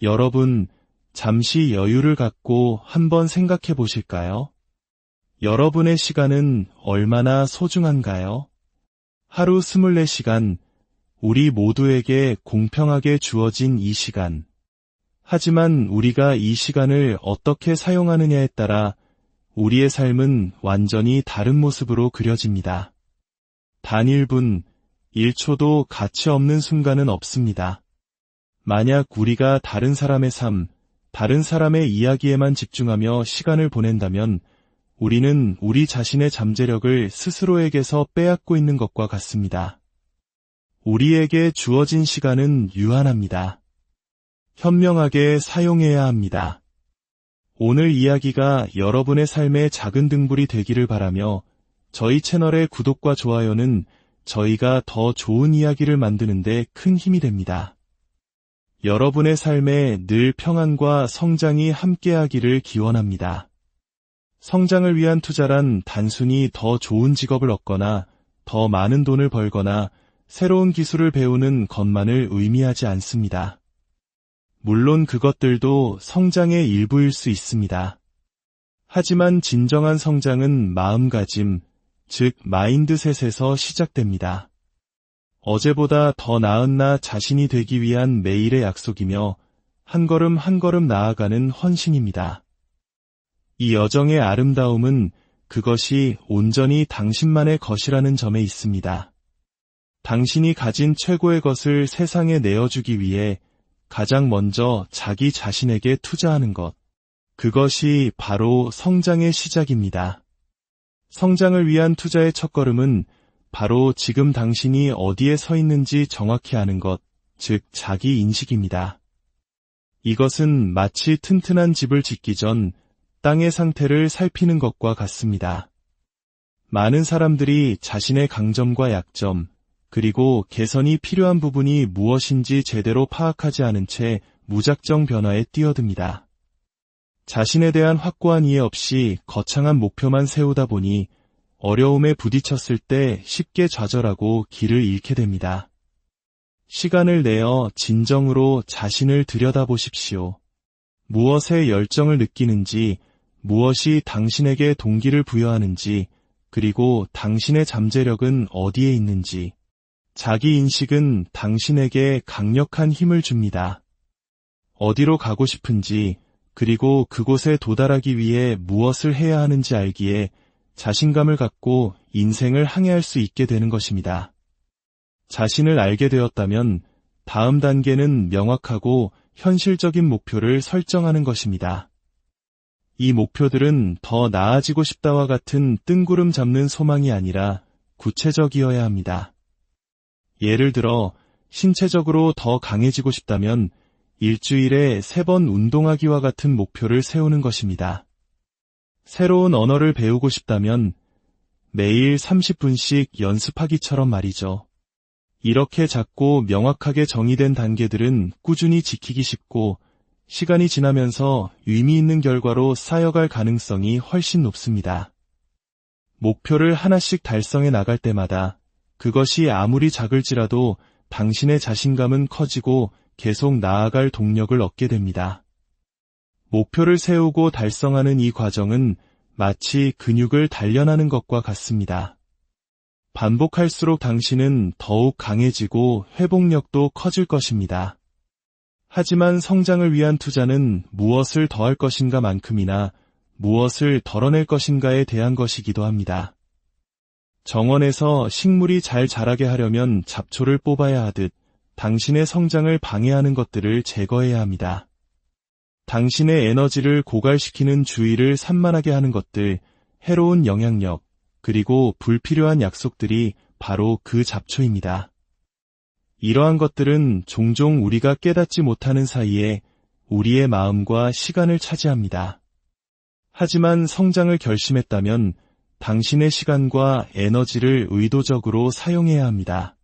여러분, 잠시 여유를 갖고 한번 생각해 보실까요? 여러분의 시간은 얼마나 소중한가요? 하루 24시간, 우리 모두에게 공평하게 주어진 이 시간. 하지만 우리가 이 시간을 어떻게 사용하느냐에 따라 우리의 삶은 완전히 다른 모습으로 그려집니다. 단 1분, 1초도 가치 없는 순간은 없습니다. 만약 우리가 다른 사람의 삶, 다른 사람의 이야기에만 집중하며 시간을 보낸다면 우리는 우리 자신의 잠재력을 스스로에게서 빼앗고 있는 것과 같습니다. 우리에게 주어진 시간은 유한합니다. 현명하게 사용해야 합니다. 오늘 이야기가 여러분의 삶의 작은 등불이 되기를 바라며 저희 채널의 구독과 좋아요는 저희가 더 좋은 이야기를 만드는 데 큰 힘이 됩니다. 여러분의 삶에 늘 평안과 성장이 함께하기를 기원합니다. 성장을 위한 투자란 단순히 더 좋은 직업을 얻거나 더 많은 돈을 벌거나 새로운 기술을 배우는 것만을 의미하지 않습니다. 물론 그것들도 성장의 일부일 수 있습니다. 하지만 진정한 성장은 마음가짐, 즉 마인드셋에서 시작됩니다. 어제보다 더 나은 나 자신이 되기 위한 매일의 약속이며 한 걸음 한 걸음 나아가는 헌신입니다. 이 여정의 아름다움은 그것이 온전히 당신만의 것이라는 점에 있습니다. 당신이 가진 최고의 것을 세상에 내어주기 위해 가장 먼저 자기 자신에게 투자하는 것. 그것이 바로 성장의 시작입니다. 성장을 위한 투자의 첫걸음은 바로 지금 당신이 어디에 서 있는지 정확히 아는 것, 즉 자기 인식입니다. 이것은 마치 튼튼한 집을 짓기 전 땅의 상태를 살피는 것과 같습니다. 많은 사람들이 자신의 강점과 약점, 그리고 개선이 필요한 부분이 무엇인지 제대로 파악하지 않은 채 무작정 변화에 뛰어듭니다. 자신에 대한 확고한 이해 없이 거창한 목표만 세우다 보니 어려움에 부딪혔을 때 쉽게 좌절하고 길을 잃게 됩니다. 시간을 내어 진정으로 자신을 들여다보십시오. 무엇에 열정을 느끼는지, 무엇이 당신에게 동기를 부여하는지, 그리고 당신의 잠재력은 어디에 있는지. 자기 인식은 당신에게 강력한 힘을 줍니다. 어디로 가고 싶은지, 그리고 그곳에 도달하기 위해 무엇을 해야 하는지 알기에 자신감을 갖고 인생을 항해할 수 있게 되는 것입니다. 자신을 알게 되었다면 다음 단계는 명확하고 현실적인 목표를 설정하는 것입니다. 이 목표들은 더 나아지고 싶다와 같은 뜬구름 잡는 소망이 아니라 구체적이어야 합니다. 예를 들어 신체적으로 더 강해지고 싶다면 일주일에 3번 운동하기와 같은 목표를 세우는 것입니다. 새로운 언어를 배우고 싶다면 매일 30분씩 연습하기처럼 말이죠. 이렇게 작고 명확하게 정의된 단계들은 꾸준히 지키기 쉽고 시간이 지나면서 의미 있는 결과로 쌓여갈 가능성이 훨씬 높습니다. 목표를 하나씩 달성해 나갈 때마다 그것이 아무리 작을지라도 당신의 자신감은 커지고 계속 나아갈 동력을 얻게 됩니다. 목표를 세우고 달성하는 이 과정은 마치 근육을 단련하는 것과 같습니다. 반복할수록 당신은 더욱 강해지고 회복력도 커질 것입니다. 하지만 성장을 위한 투자는 무엇을 더할 것인가 만큼이나 무엇을 덜어낼 것인가에 대한 것이기도 합니다. 정원에서 식물이 잘 자라게 하려면 잡초를 뽑아야 하듯 당신의 성장을 방해하는 것들을 제거해야 합니다. 당신의 에너지를 고갈시키는 주의를 산만하게 하는 것들, 해로운 영향력, 그리고 불필요한 약속들이 바로 그 잡초입니다. 이러한 것들은 종종 우리가 깨닫지 못하는 사이에 우리의 마음과 시간을 차지합니다. 하지만 성장을 결심했다면 당신의 시간과 에너지를 의도적으로 사용해야 합니다.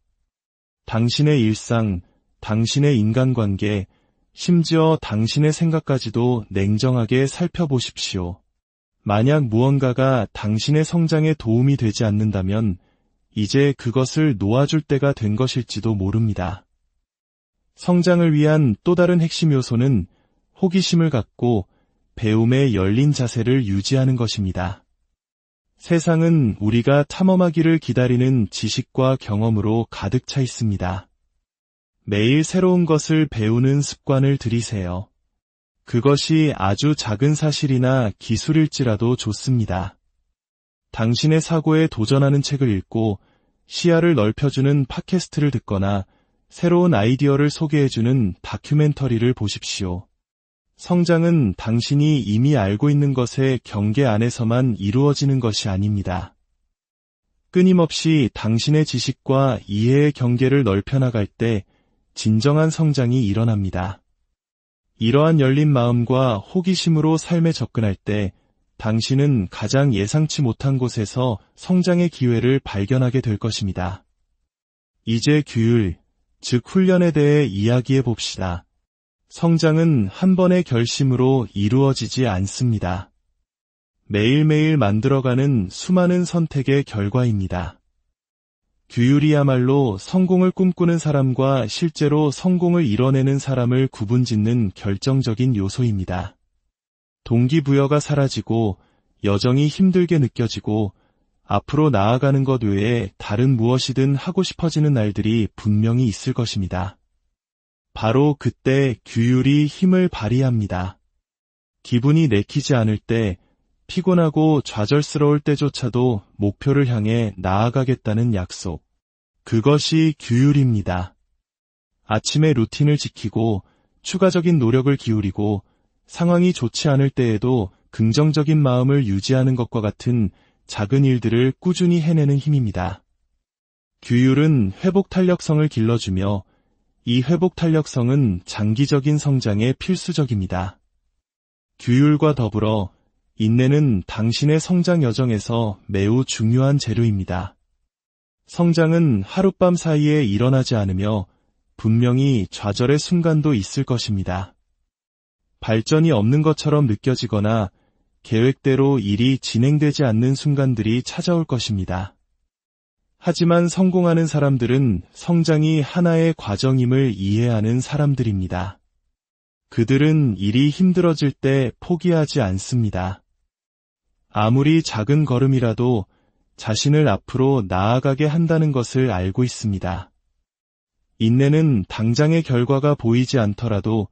당신의 일상, 당신의 인간관계, 심지어 당신의 생각까지도 냉정하게 살펴보십시오. 만약 무언가가 당신의 성장에 도움이 되지 않는다면 이제 그것을 놓아줄 때가 된 것일지도 모릅니다. 성장을 위한 또 다른 핵심 요소는 호기심을 갖고 배움에 열린 자세를 유지하는 것입니다. 세상은 우리가 탐험하기를 기다리는 지식과 경험으로 가득 차 있습니다. 매일 새로운 것을 배우는 습관을 들이세요. 그것이 아주 작은 사실이나 기술일지라도 좋습니다. 당신의 사고에 도전하는 책을 읽고 시야를 넓혀주는 팟캐스트를 듣거나 새로운 아이디어를 소개해주는 다큐멘터리를 보십시오. 성장은 당신이 이미 알고 있는 것의 경계 안에서만 이루어지는 것이 아닙니다. 끊임없이 당신의 지식과 이해의 경계를 넓혀나갈 때 진정한 성장이 일어납니다. 이러한 열린 마음과 호기심으로 삶에 접근할 때 당신은 가장 예상치 못한 곳에서 성장의 기회를 발견하게 될 것입니다. 이제 규율, 즉 훈련에 대해 이야기해 봅시다. 성장은 한 번의 결심으로 이루어지지 않습니다. 매일매일 만들어가는 수많은 선택의 결과입니다. 규율이야말로 성공을 꿈꾸는 사람과 실제로 성공을 이뤄내는 사람을 구분짓는 결정적인 요소입니다. 동기부여가 사라지고 여정이 힘들게 느껴지고 앞으로 나아가는 것 외에 다른 무엇이든 하고 싶어지는 날들이 분명히 있을 것입니다. 바로 그때 규율이 힘을 발휘합니다. 기분이 내키지 않을 때, 피곤하고 좌절스러울 때조차도 목표를 향해 나아가겠다는 약속. 그것이 규율입니다. 아침에 루틴을 지키고 추가적인 노력을 기울이고 상황이 좋지 않을 때에도 긍정적인 마음을 유지하는 것과 같은 작은 일들을 꾸준히 해내는 힘입니다. 규율은 회복 탄력성을 길러주며 이 회복 탄력성은 장기적인 성장에 필수적입니다. 규율과 더불어 인내는 당신의 성장 여정에서 매우 중요한 재료입니다. 성장은 하룻밤 사이에 일어나지 않으며 분명히 좌절의 순간도 있을 것입니다. 발전이 없는 것처럼 느껴지거나 계획대로 일이 진행되지 않는 순간들이 찾아올 것입니다. 하지만 성공하는 사람들은 성장이 하나의 과정임을 이해하는 사람들입니다. 그들은 일이 힘들어질 때 포기하지 않습니다. 아무리 작은 걸음이라도 자신을 앞으로 나아가게 한다는 것을 알고 있습니다. 인내는 당장의 결과가 보이지 않더라도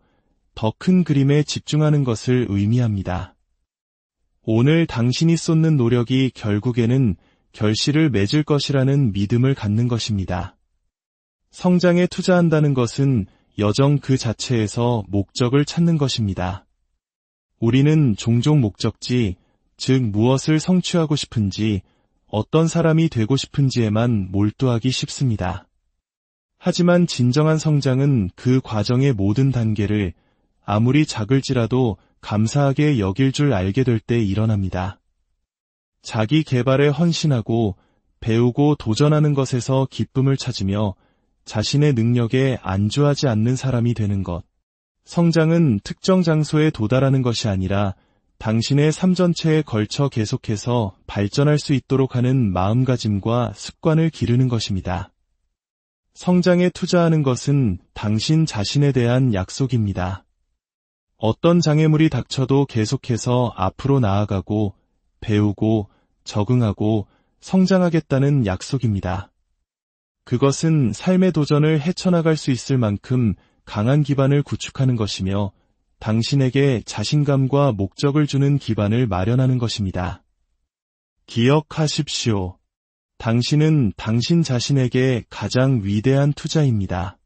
더 큰 그림에 집중하는 것을 의미합니다. 오늘 당신이 쏟는 노력이 결국에는 결실을 맺을 것이라는 믿음을 갖는 것입니다. 성장에 투자한다는 것은 여정 그 자체에서 목적을 찾는 것입니다. 우리는 종종 목적지, 즉 무엇을 성취하고 싶은지, 어떤 사람이 되고 싶은지에만 몰두하기 쉽습니다. 하지만 진정한 성장은 그 과정의 모든 단계를 아무리 작을지라도 감사하게 여길 줄 알게 될 때 일어납니다. 자기 개발에 헌신하고 배우고 도전하는 것에서 기쁨을 찾으며 자신의 능력에 안주하지 않는 사람이 되는 것. 성장은 특정 장소에 도달하는 것이 아니라 당신의 삶 전체에 걸쳐 계속해서 발전할 수 있도록 하는 마음가짐과 습관을 기르는 것입니다. 성장에 투자하는 것은 당신 자신에 대한 약속입니다. 어떤 장애물이 닥쳐도 계속해서 앞으로 나아가고 배우고 적응하고 성장하겠다는 약속입니다. 그것은 삶의 도전을 헤쳐나갈 수 있을 만큼 강한 기반을 구축하는 것이며 당신에게 자신감과 목적을 주는 기반을 마련하는 것입니다. 기억하십시오. 당신은 당신 자신에게 가장 위대한 투자입니다.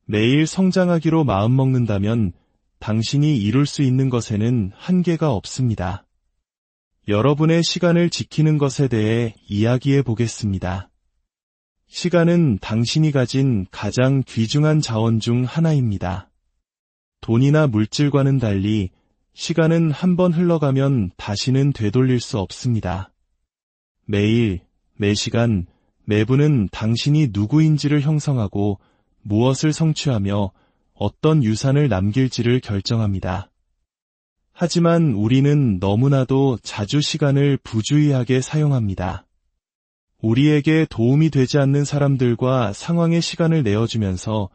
매일 성장하기로 마음먹는다면 당신이 이룰 수 있는 것에는 한계가 없습니다. 여러분의 시간을 지키는 것에 대해 이야기해 보겠습니다. 시간은 당신이 가진 가장 귀중한 자원 중 하나입니다. 돈이나 물질과는 달리 시간은 한 번 흘러가면 다시는 되돌릴 수 없습니다. 매일, 매시간, 매분은 당신이 누구인지를 형성하고 무엇을 성취하며 어떤 유산을 남길지를 결정합니다. 하지만 우리는 너무나도 자주 시간을 부주의하게 사용합니다. 우리에게 도움이 되지 않는 사람들과 상황에 시간을 내어주면서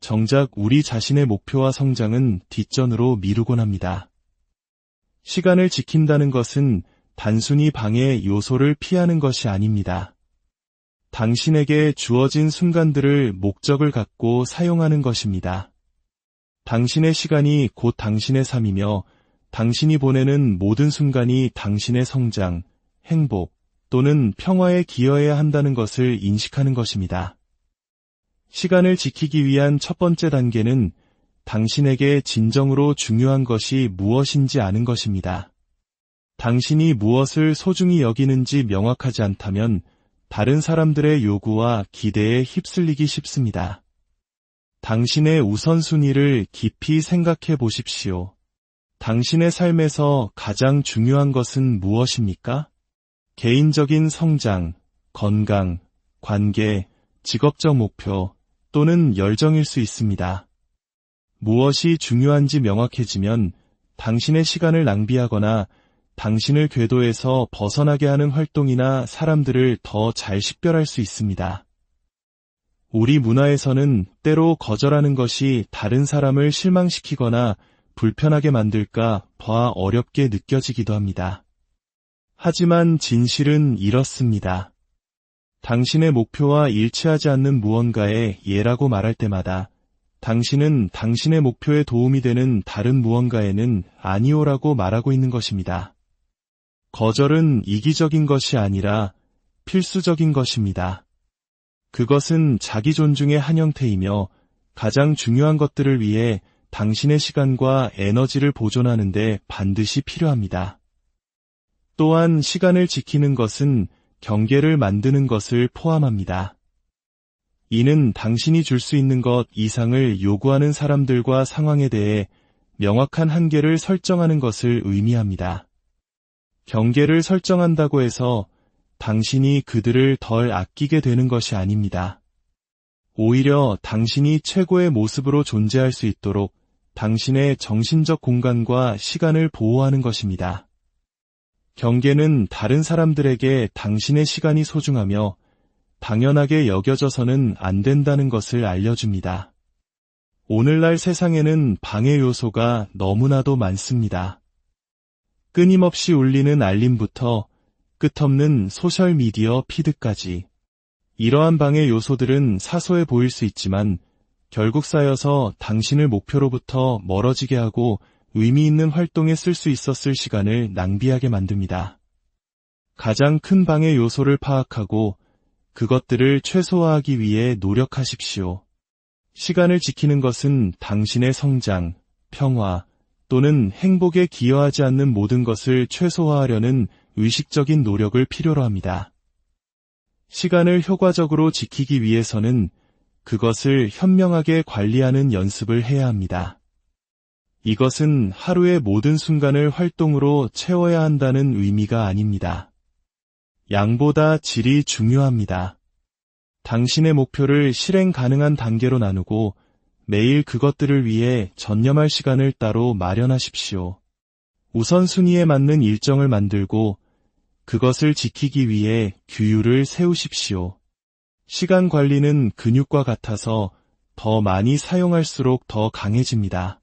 정작 우리 자신의 목표와 성장은 뒷전으로 미루곤 합니다. 시간을 지킨다는 것은 단순히 방해 요소를 피하는 것이 아닙니다. 당신에게 주어진 순간들을 목적을 갖고 사용하는 것입니다. 당신의 시간이 곧 당신의 삶이며 당신이 보내는 모든 순간이 당신의 성장, 행복 또는 평화에 기여해야 한다는 것을 인식하는 것입니다. 시간을 지키기 위한 첫 번째 단계는 당신에게 진정으로 중요한 것이 무엇인지 아는 것입니다. 당신이 무엇을 소중히 여기는지 명확하지 않다면 다른 사람들의 요구와 기대에 휩쓸리기 쉽습니다. 당신의 우선순위를 깊이 생각해 보십시오. 당신의 삶에서 가장 중요한 것은 무엇입니까? 개인적인 성장, 건강, 관계, 직업적 목표 또는 열정일 수 있습니다. 무엇이 중요한지 명확해지면 당신의 시간을 낭비하거나 당신을 궤도에서 벗어나게 하는 활동이나 사람들을 더 잘 식별할 수 있습니다. 우리 문화에서는 때로 거절하는 것이 다른 사람을 실망시키거나 불편하게 만들까 봐 어렵게 느껴지기도 합니다. 하지만 진실은 이렇습니다. 당신의 목표와 일치하지 않는 무언가에 예라고 말할 때마다 당신은 당신의 목표에 도움이 되는 다른 무언가에는 아니오라고 말하고 있는 것입니다. 거절은 이기적인 것이 아니라 필수적인 것입니다. 그것은 자기 존중의 한 형태이며 가장 중요한 것들을 위해 당신의 시간과 에너지를 보존하는 데 반드시 필요합니다. 또한 시간을 지키는 것은 경계를 만드는 것을 포함합니다. 이는 당신이 줄 수 있는 것 이상을 요구하는 사람들과 상황에 대해 명확한 한계를 설정하는 것을 의미합니다. 경계를 설정한다고 해서 당신이 그들을 덜 아끼게 되는 것이 아닙니다. 오히려 당신이 최고의 모습으로 존재할 수 있도록 당신의 정신적 공간과 시간을 보호하는 것입니다. 경계는 다른 사람들에게 당신의 시간이 소중하며 당연하게 여겨져서는 안 된다는 것을 알려줍니다. 오늘날 세상에는 방해 요소가 너무나도 많습니다. 끊임없이 울리는 알림부터 끝없는 소셜미디어 피드까지. 이러한 방해 요소들은 사소해 보일 수 있지만 결국 쌓여서 당신을 목표로부터 멀어지게 하고 의미 있는 활동에 쓸 수 있었을 시간을 낭비하게 만듭니다. 가장 큰 방해 요소를 파악하고 그것들을 최소화하기 위해 노력하십시오. 시간을 지키는 것은 당신의 성장, 평화 또는 행복에 기여하지 않는 모든 것을 최소화하려는 의식적인 노력을 필요로 합니다. 시간을 효과적으로 지키기 위해서는 그것을 현명하게 관리하는 연습을 해야 합니다. 이것은 하루의 모든 순간을 활동으로 채워야 한다는 의미가 아닙니다. 양보다 질이 중요합니다. 당신의 목표를 실행 가능한 단계로 나누고 매일 그것들을 위해 전념할 시간을 따로 마련하십시오. 우선순위에 맞는 일정을 만들고 그것을 지키기 위해 규율을 세우십시오. 시간 관리는 근육과 같아서 더 많이 사용할수록 더 강해집니다.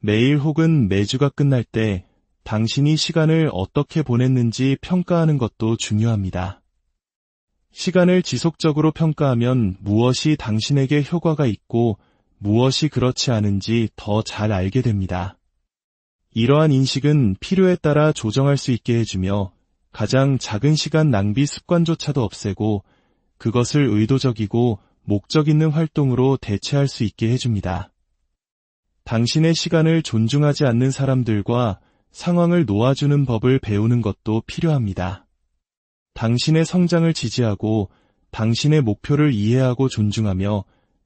매일 혹은 매주가 끝날 때 당신이 시간을 어떻게 보냈는지 평가하는 것도 중요합니다. 시간을 지속적으로 평가하면 무엇이 당신에게 효과가 있고 무엇이 그렇지 않은지 더 잘 알게 됩니다. 이러한 인식은 필요에 따라 조정할 수 있게 해주며 가장 작은 시간 낭비 습관조차도 없애고 그것을 의도적이고 목적 있는 활동으로 대체할 수 있게 해줍니다. 당신의 시간을 존중하지 않는 사람들과 상황을 놓아주는 법을 배우는 것도 필요합니다. 당신의 성장을 지지하고 당신의 목표를 이해하고 존중하며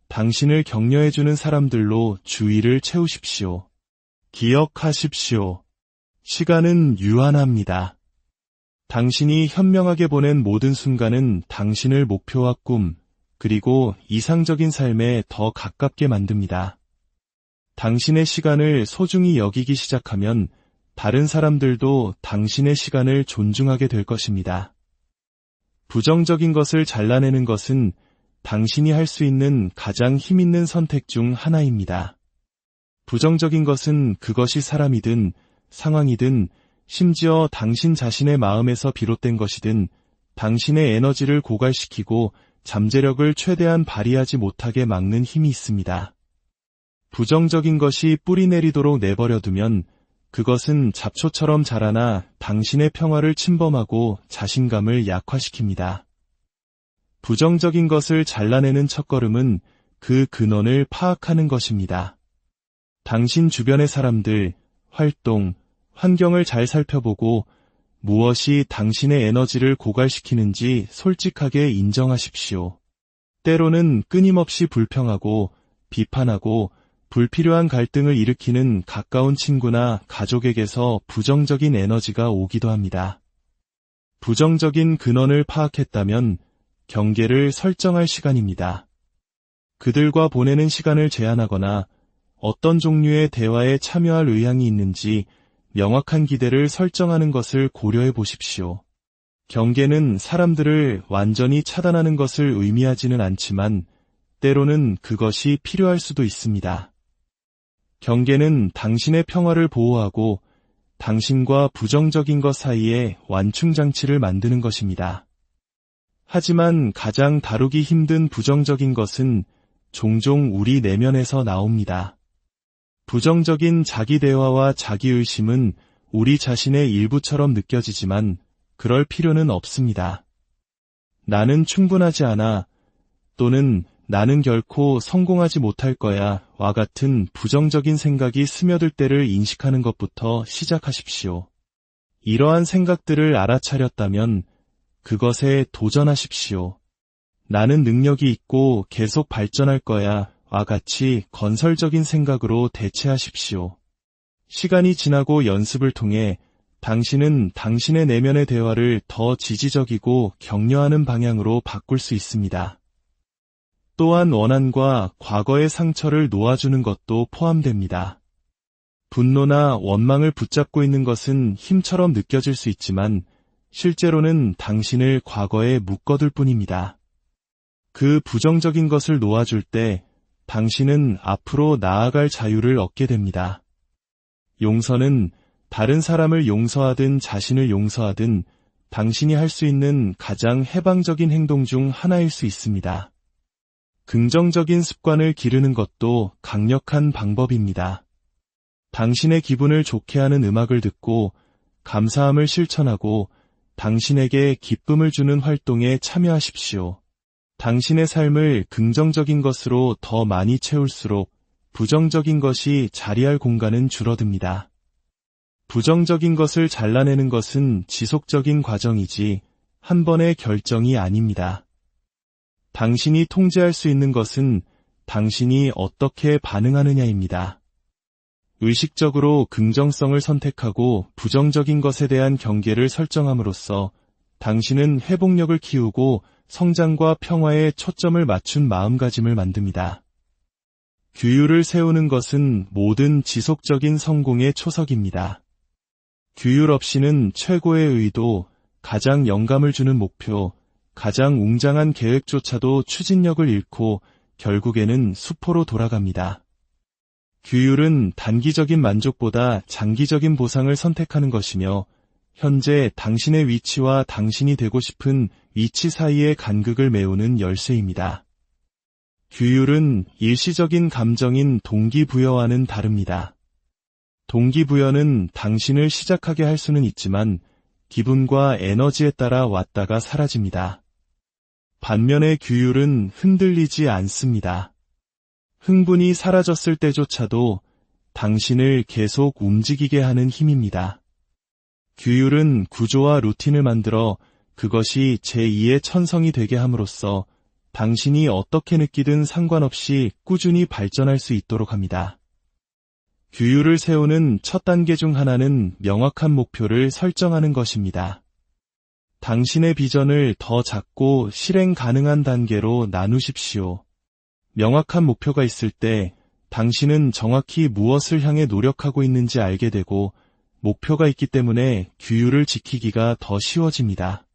당신을 격려해주는 사람들로 주의를 채우십시오. 기억하십시오. 시간은 유한합니다. 당신이 현명하게 보낸 모든 순간은 당신을 목표와 꿈, 그리고 이상적인 삶에 더 가깝게 만듭니다. 당신의 시간을 소중히 여기기 시작하면 다른 사람들도 당신의 시간을 존중하게 될 것입니다. 부정적인 것을 잘라내는 것은 당신이 할 수 있는 가장 힘있는 선택 중 하나입니다. 부정적인 것은 그것이 사람이든 상황이든 심지어 당신 자신의 마음에서 비롯된 것이든 당신의 에너지를 고갈시키고 잠재력을 최대한 발휘하지 못하게 막는 힘이 있습니다. 부정적인 것이 뿌리 내리도록 내버려두면 그것은 잡초처럼 자라나 당신의 평화를 침범하고 자신감을 약화시킵니다. 부정적인 것을 잘라내는 첫걸음은 그 근원을 파악하는 것입니다. 당신 주변의 사람들, 활동, 환경을 잘 살펴보고 무엇이 당신의 에너지를 고갈시키는지 솔직하게 인정하십시오. 때로는 끊임없이 불평하고 비판하고 불필요한 갈등을 일으키는 가까운 친구나 가족에게서 부정적인 에너지가 오기도 합니다. 부정적인 근원을 파악했다면 경계를 설정할 시간입니다. 그들과 보내는 시간을 제한하거나 어떤 종류의 대화에 참여할 의향이 있는지 명확한 기대를 설정하는 것을 고려해 보십시오. 경계는 사람들을 완전히 차단하는 것을 의미하지는 않지만 때로는 그것이 필요할 수도 있습니다. 경계는 당신의 평화를 보호하고 당신과 부정적인 것 사이에 완충장치를 만드는 것입니다. 하지만 가장 다루기 힘든 부정적인 것은 종종 우리 내면에서 나옵니다. 부정적인 자기 대화와 자기 의심은 우리 자신의 일부처럼 느껴지지만 그럴 필요는 없습니다. 나는 충분하지 않아 또는 나는 결코 성공하지 못할 거야 와 같은 부정적인 생각이 스며들 때를 인식하는 것부터 시작하십시오. 이러한 생각들을 알아차렸다면 그것에 도전하십시오. 나는 능력이 있고 계속 발전할 거야 와 같이 건설적인 생각으로 대체하십시오. 시간이 지나고 연습을 통해 당신은 당신의 내면의 대화를 더 지지적이고 격려하는 방향으로 바꿀 수 있습니다. 또한 원한과 과거의 상처를 놓아주는 것도 포함됩니다. 분노나 원망을 붙잡고 있는 것은 힘처럼 느껴질 수 있지만 실제로는 당신을 과거에 묶어둘 뿐입니다. 그 부정적인 것을 놓아줄 때 당신은 앞으로 나아갈 자유를 얻게 됩니다. 용서는 다른 사람을 용서하든 자신을 용서하든 당신이 할 수 있는 가장 해방적인 행동 중 하나일 수 있습니다. 긍정적인 습관을 기르는 것도 강력한 방법입니다. 당신의 기분을 좋게 하는 음악을 듣고 감사함을 실천하고 당신에게 기쁨을 주는 활동에 참여하십시오. 당신의 삶을 긍정적인 것으로 더 많이 채울수록 부정적인 것이 자리할 공간은 줄어듭니다. 부정적인 것을 잘라내는 것은 지속적인 과정이지 한 번의 결정이 아닙니다. 당신이 통제할 수 있는 것은 당신이 어떻게 반응하느냐입니다. 의식적으로 긍정성을 선택하고 부정적인 것에 대한 경계를 설정함으로써 당신은 회복력을 키우고 성장과 평화에 초점을 맞춘 마음가짐을 만듭니다. 규율을 세우는 것은 모든 지속적인 성공의 초석입니다. 규율 없이는 최고의 의도, 가장 영감을 주는 목표, 가장 웅장한 계획조차도 추진력을 잃고 결국에는 수포로 돌아갑니다. 규율은 단기적인 만족보다 장기적인 보상을 선택하는 것이며 현재 당신의 위치와 당신이 되고 싶은 위치 사이의 간극을 메우는 열쇠입니다. 규율은 일시적인 감정인 동기부여와는 다릅니다. 동기부여는 당신을 시작하게 할 수는 있지만 기분과 에너지에 따라 왔다가 사라집니다. 반면에 규율은 흔들리지 않습니다. 흥분이 사라졌을 때조차도 당신을 계속 움직이게 하는 힘입니다. 규율은 구조와 루틴을 만들어 그것이 제2의 천성이 되게 함으로써 당신이 어떻게 느끼든 상관없이 꾸준히 발전할 수 있도록 합니다. 규율을 세우는 첫 단계 중 하나는 명확한 목표를 설정하는 것입니다. 당신의 비전을 더 작고 실행 가능한 단계로 나누십시오. 명확한 목표가 있을 때 당신은 정확히 무엇을 향해 노력하고 있는지 알게 되고 목표가 있기 때문에 규율을 지키기가 더 쉬워집니다.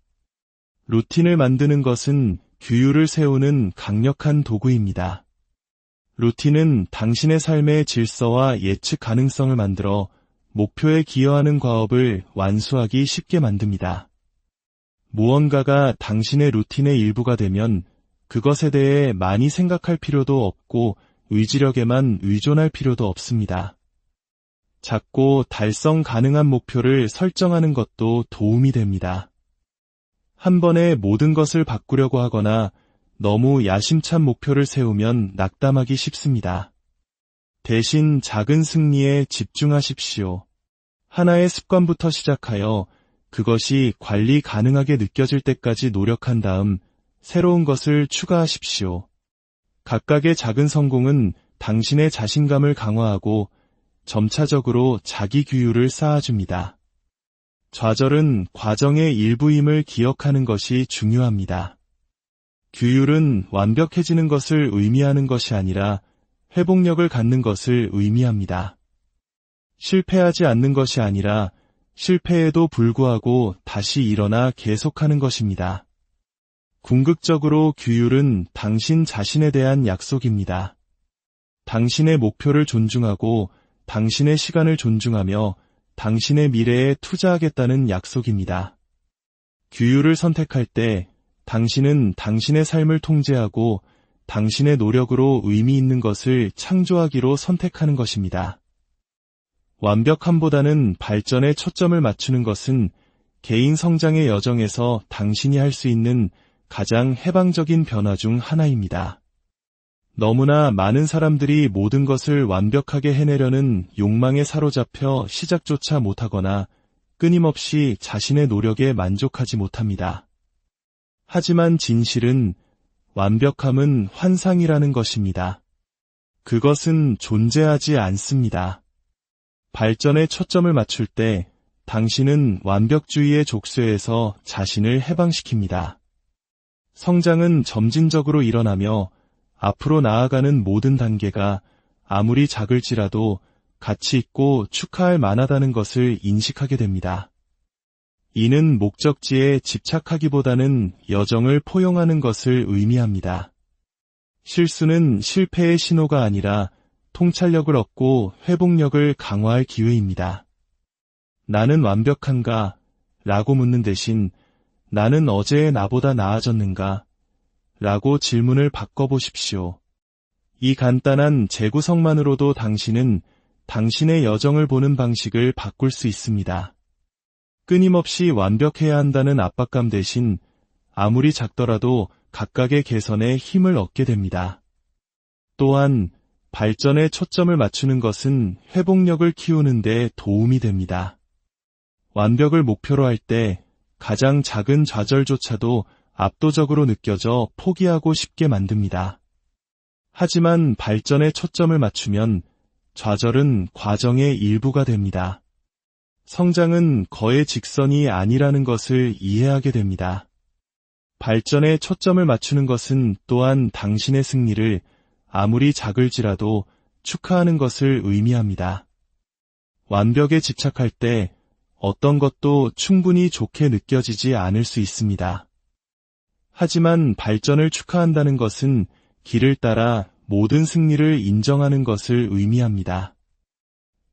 루틴을 만드는 것은 규율을 세우는 강력한 도구입니다. 루틴은 당신의 삶의 질서와 예측 가능성을 만들어 목표에 기여하는 과업을 완수하기 쉽게 만듭니다. 무언가가 당신의 루틴의 일부가 되면 그것에 대해 많이 생각할 필요도 없고 의지력에만 의존할 필요도 없습니다. 작고 달성 가능한 목표를 설정하는 것도 도움이 됩니다. 한 번에 모든 것을 바꾸려고 하거나 너무 야심찬 목표를 세우면 낙담하기 쉽습니다. 대신 작은 승리에 집중하십시오. 하나의 습관부터 시작하여 그것이 관리 가능하게 느껴질 때까지 노력한 다음 새로운 것을 추가하십시오. 각각의 작은 성공은 당신의 자신감을 강화하고 점차적으로 자기 규율을 쌓아줍니다. 좌절은 과정의 일부임을 기억하는 것이 중요합니다. 규율은 완벽해지는 것을 의미하는 것이 아니라 회복력을 갖는 것을 의미합니다. 실패하지 않는 것이 아니라 실패에도 불구하고 다시 일어나 계속하는 것입니다. 궁극적으로 규율은 당신 자신에 대한 약속입니다. 당신의 목표를 존중하고 당신의 시간을 존중하며 당신의 미래에 투자하겠다는 약속입니다. 규율을 선택할 때 당신은 당신의 삶을 통제하고 당신의 노력으로 의미 있는 것을 창조하기로 선택하는 것입니다. 완벽함보다는 발전에 초점을 맞추는 것은 개인 성장의 여정에서 당신이 할 수 있는 가장 해방적인 변화 중 하나입니다. 너무나 많은 사람들이 모든 것을 완벽하게 해내려는 욕망에 사로잡혀 시작조차 못하거나 끊임없이 자신의 노력에 만족하지 못합니다. 하지만 진실은 완벽함은 환상이라는 것입니다. 그것은 존재하지 않습니다. 발전에 초점을 맞출 때 당신은 완벽주의의 족쇄에서 자신을 해방시킵니다. 성장은 점진적으로 일어나며 앞으로 나아가는 모든 단계가 아무리 작을지라도 가치 있고 축하할 만하다는 것을 인식하게 됩니다. 이는 목적지에 집착하기보다는 여정을 포용하는 것을 의미합니다. 실수는 실패의 신호가 아니라 통찰력을 얻고 회복력을 강화할 기회입니다. 나는 완벽한가? 라고 묻는 대신 나는 어제의 나보다 나아졌는가? 라고 질문을 바꿔보십시오. 이 간단한 재구성만으로도 당신은 당신의 여정을 보는 방식을 바꿀 수 있습니다. 끊임없이 완벽해야 한다는 압박감 대신 아무리 작더라도 각각의 개선에 힘을 얻게 됩니다. 또한 발전에 초점을 맞추는 것은 회복력을 키우는 데 도움이 됩니다. 완벽을 목표로 할 때 가장 작은 좌절조차도 압도적으로 느껴져 포기하고 싶게 만듭니다. 하지만 발전에 초점을 맞추면 좌절은 과정의 일부가 됩니다. 성장은 거의 직선이 아니라는 것을 이해하게 됩니다. 발전에 초점을 맞추는 것은 또한 당신의 승리를 아무리 작을지라도 축하하는 것을 의미합니다. 완벽에 집착할 때 어떤 것도 충분히 좋게 느껴지지 않을 수 있습니다. 하지만 발전을 축하한다는 것은 길을 따라 모든 승리를 인정하는 것을 의미합니다.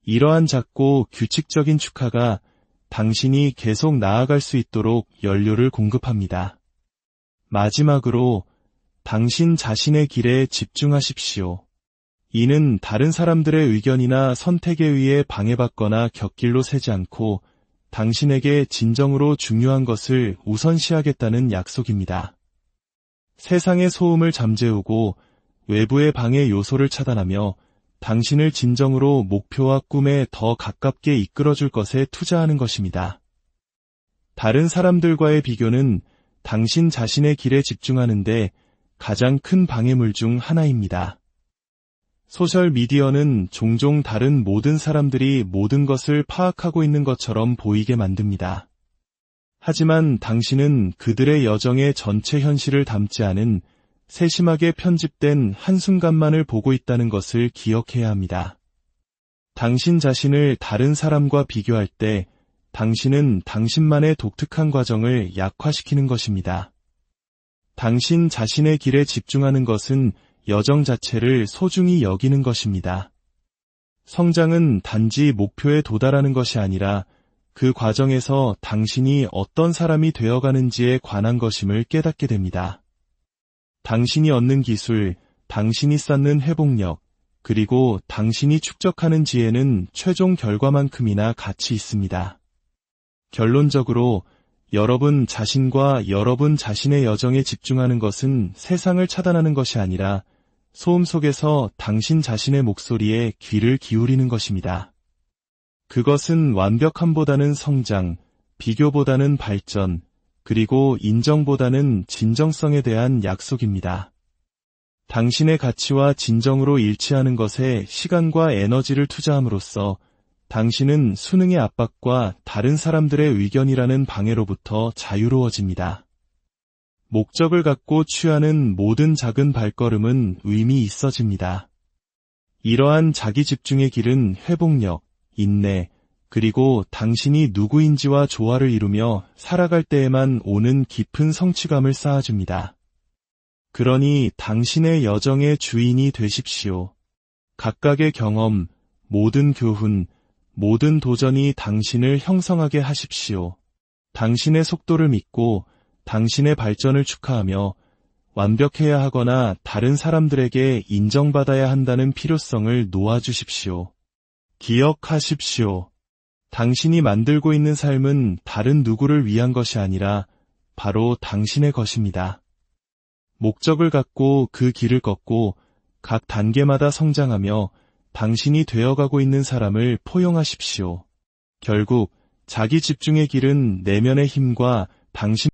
이러한 작고 규칙적인 축하가 당신이 계속 나아갈 수 있도록 연료를 공급합니다. 마지막으로 당신 자신의 길에 집중하십시오. 이는 다른 사람들의 의견이나 선택에 의해 방해받거나 곁길로 새지 않고 당신에게 진정으로 중요한 것을 우선시하겠다는 약속입니다. 세상의 소음을 잠재우고 외부의 방해 요소를 차단하며 당신을 진정으로 목표와 꿈에 더 가깝게 이끌어줄 것에 투자하는 것입니다. 다른 사람들과의 비교는 당신 자신의 길에 집중하는데 가장 큰 방해물 중 하나입니다. 소셜미디어는 종종 다른 모든 사람들이 모든 것을 파악하고 있는 것처럼 보이게 만듭니다. 하지만 당신은 그들의 여정의 전체 현실을 담지 않은 세심하게 편집된 한순간만을 보고 있다는 것을 기억해야 합니다. 당신 자신을 다른 사람과 비교할 때 당신은 당신만의 독특한 과정을 약화시키는 것입니다. 당신 자신의 길에 집중하는 것은 여정 자체를 소중히 여기는 것입니다. 성장은 단지 목표에 도달하는 것이 아니라 그 과정에서 당신이 어떤 사람이 되어가는지에 관한 것임을 깨닫게 됩니다. 당신이 얻는 기술, 당신이 쌓는 회복력, 그리고 당신이 축적하는 지혜는 최종 결과만큼이나 가치 있습니다. 결론적으로 여러분 자신과 여러분 자신의 여정에 집중하는 것은 세상을 차단하는 것이 아니라 소음 속에서 당신 자신의 목소리에 귀를 기울이는 것입니다. 그것은 완벽함보다는 성장, 비교보다는 발전, 그리고 인정보다는 진정성에 대한 약속입니다. 당신의 가치와 진정으로 일치하는 것에 시간과 에너지를 투자함으로써 당신은 수능의 압박과 다른 사람들의 의견이라는 방해로부터 자유로워집니다. 목적을 갖고 취하는 모든 작은 발걸음은 의미 있어집니다. 이러한 자기 집중의 길은 회복력, 인내, 그리고 당신이 누구인지와 조화를 이루며 살아갈 때에만 오는 깊은 성취감을 쌓아줍니다. 그러니 당신의 여정의 주인이 되십시오. 각각의 경험, 모든 교훈, 모든 도전이 당신을 형성하게 하십시오. 당신의 속도를 믿고 당신의 발전을 축하하며 완벽해야 하거나 다른 사람들에게 인정받아야 한다는 필요성을 놓아주십시오. 기억하십시오. 당신이 만들고 있는 삶은 다른 누구를 위한 것이 아니라 바로 당신의 것입니다. 목적을 갖고 그 길을 걷고 각 단계마다 성장하며 당신이 되어가고 있는 사람을 포용하십시오. 결국 자기 집중의 길은 내면의 힘과 당신